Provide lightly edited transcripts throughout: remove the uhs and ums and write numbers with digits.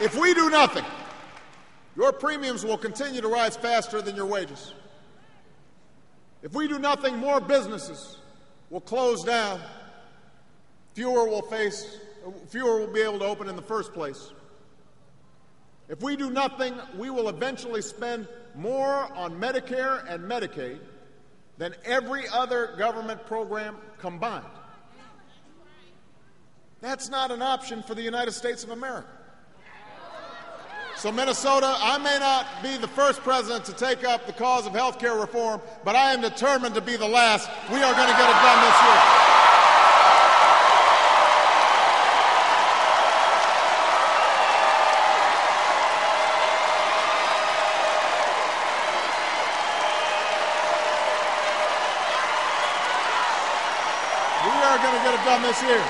If we do nothing, your premiums will continue to rise faster than your wages. If we do nothing, more businesses will close down. Fewer will be able to open in the first place. If we do nothing, we will eventually spend more on Medicare and Medicaid than every other government program combined. That's not an option for the United States of America. So, Minnesota, I may not be the first president to take up the cause of health care reform, but I am determined to be the last. We are going to get it done this year. We are going to get it done this year.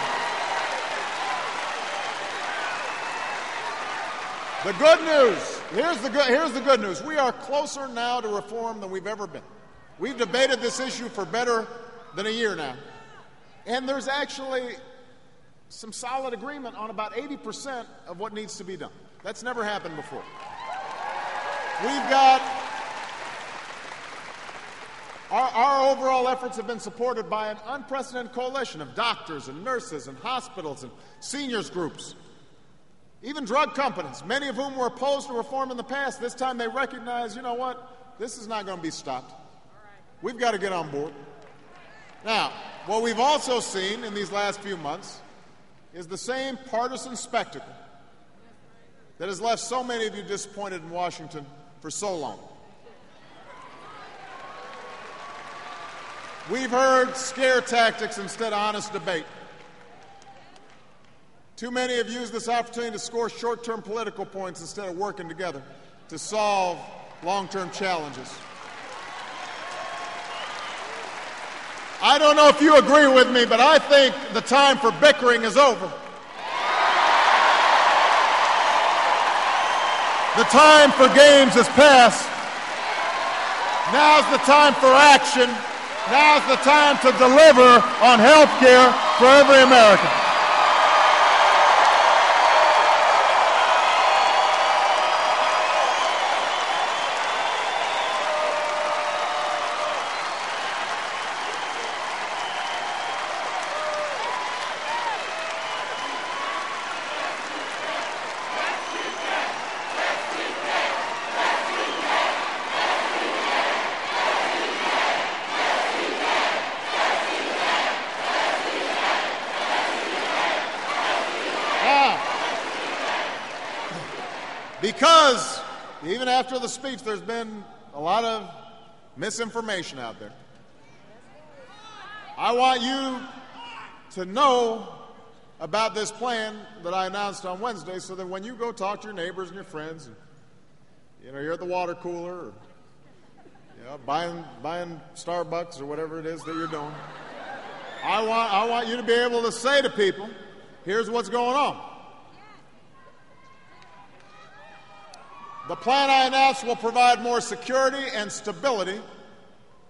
The good news, here's the good news. We are closer now to reform than we've ever been. We've debated this issue for better than a year now. And there's actually some solid agreement on about 80% of what needs to be done. That's never happened before. We've got our overall efforts have been supported by an unprecedented coalition of doctors and nurses and hospitals and seniors groups. Even drug companies, many of whom were opposed to reform in the past, this time they recognize, you know what, this is not going to be stopped. We've got to get on board. Now, what we've also seen in these last few months is the same partisan spectacle that has left so many of you disappointed in Washington for so long. We've heard scare tactics instead of honest debate. Too many have used this opportunity to score short-term political points instead of working together to solve long-term challenges. I don't know if you agree with me, but I think the time for bickering is over. The time for games is past. Now's the time for action. Now's the time to deliver on health care for every American. Because even after the speech, there's been a lot of misinformation out there. I want you to know about this plan that I announced on Wednesday so that when you go talk to your neighbors and your friends, and, you're at the water cooler or buying Starbucks or whatever it is that you're doing, I want you to be able to say to people, here's what's going on. The plan I announced will provide more security and stability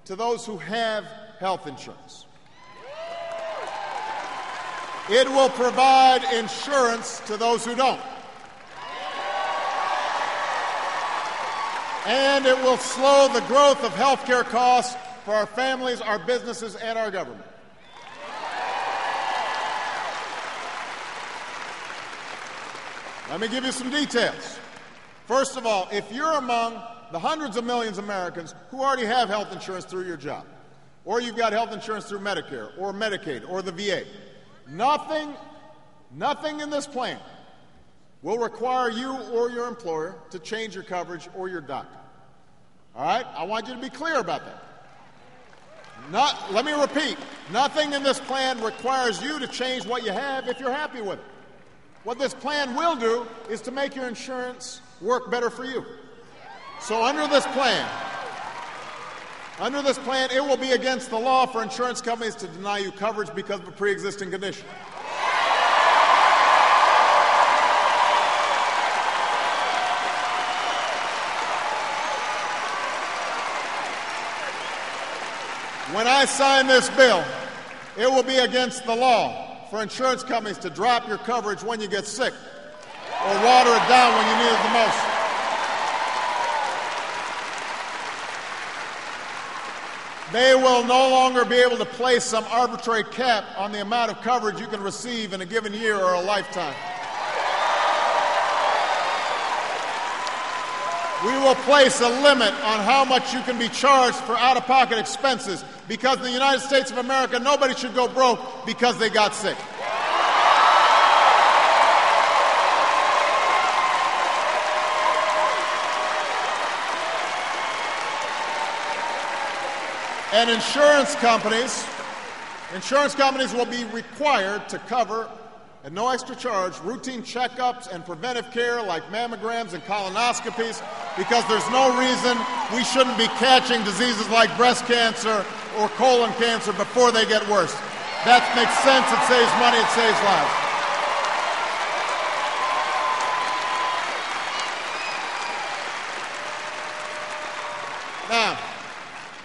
to those who have health insurance. It will provide insurance to those who don't. And it will slow the growth of health care costs for our families, our businesses, and our government. Let me give you some details. First of all, if you're among the hundreds of millions of Americans who already have health insurance through your job, or you've got health insurance through Medicare or Medicaid or the VA, nothing in this plan will require you or your employer to change your coverage or your doctor. All right? I want you to be clear about that. Let me repeat, nothing in this plan requires you to change what you have if you're happy with it. What this plan will do is to make your insurance work better for you. So under this plan, it will be against the law for insurance companies to deny you coverage because of a pre-existing condition. When I sign this bill, it will be against the law for insurance companies to drop your coverage when you get sick. or water it down when you need it the most. They will no longer be able to place some arbitrary cap on the amount of coverage you can receive in a given year or a lifetime. We will place a limit on how much you can be charged for out-of-pocket expenses, because in the United States of America, nobody should go broke because they got sick. And insurance companies will be required to cover, at no extra charge, routine checkups and preventive care like mammograms and colonoscopies, because there's no reason we shouldn't be catching diseases like breast cancer or colon cancer before they get worse. That makes sense. It saves money. It saves lives. Now,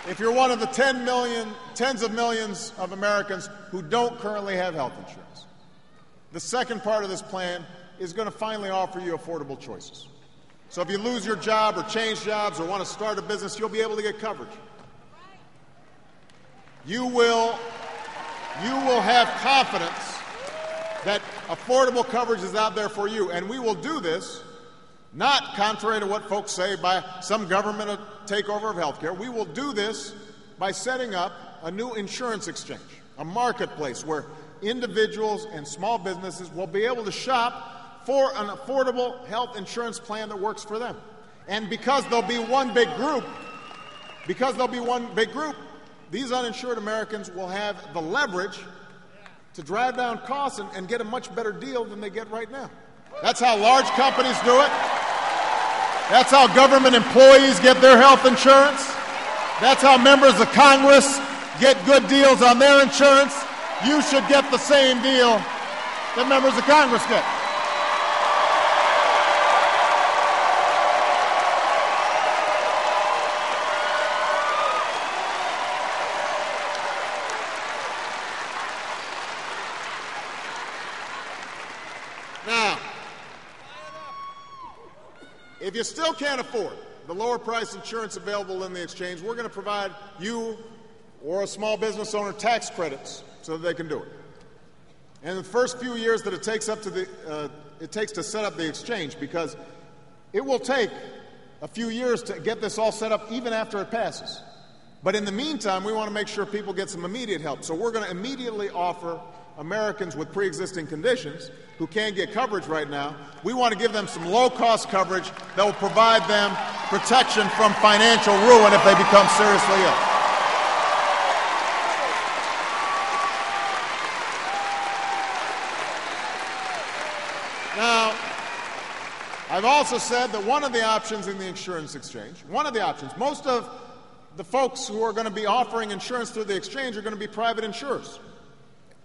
if you're one of the tens of millions of Americans who don't currently have health insurance, the second part of this plan is going to finally offer you affordable choices. So if you lose your job or change jobs or want to start a business, you'll be able to get coverage. You will have confidence that affordable coverage is out there for you, and we will do this not contrary to what folks say by some government takeover of health care. We will do this by setting up a new insurance exchange, a marketplace where individuals and small businesses will be able to shop for an affordable health insurance plan that works for them. And because there'll be one big group, these uninsured Americans will have the leverage to drive down costs and get a much better deal than they get right now. That's how large companies do it. That's how government employees get their health insurance. That's how members of Congress get good deals on their insurance. You should get the same deal that members of Congress get. Now, if you still can't afford the lower price insurance available in the exchange, we're going to provide you or a small business owner tax credits so that they can do it. And the first few years that it takes to set up the exchange, because it will take a few years to get this all set up even after it passes. But in the meantime, we want to make sure people get some immediate help. So we're going to immediately offer Americans with pre-existing conditions who can't get coverage right now, we want to give them some low-cost coverage that will provide them protection from financial ruin if they become seriously ill. Now, I've also said that one of the options in the insurance exchange, most of the folks who are going to be offering insurance through the exchange are going to be private insurers.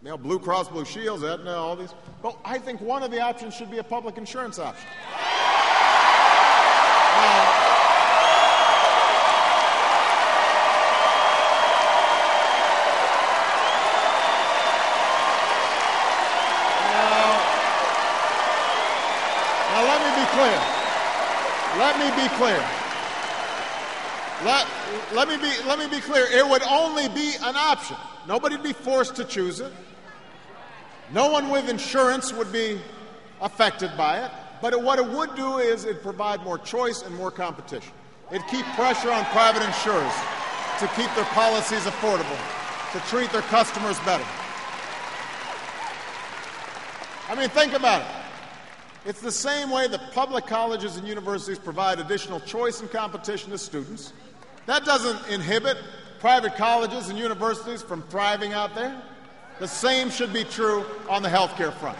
You know, Blue Cross Blue Shields, Aetna, all these. Well, I think one of the options should be a public insurance option. Now let me be clear. Let me be clear. It would only be an option. Nobody would be forced to choose it. No one with insurance would be affected by it. But what it would do is it'd provide more choice and more competition. It'd keep pressure on private insurers to keep their policies affordable, to treat their customers better. I mean, think about it. It's the same way that public colleges and universities provide additional choice and competition to students. That doesn't inhibit private colleges and universities from thriving out there. The same should be true on the health care front.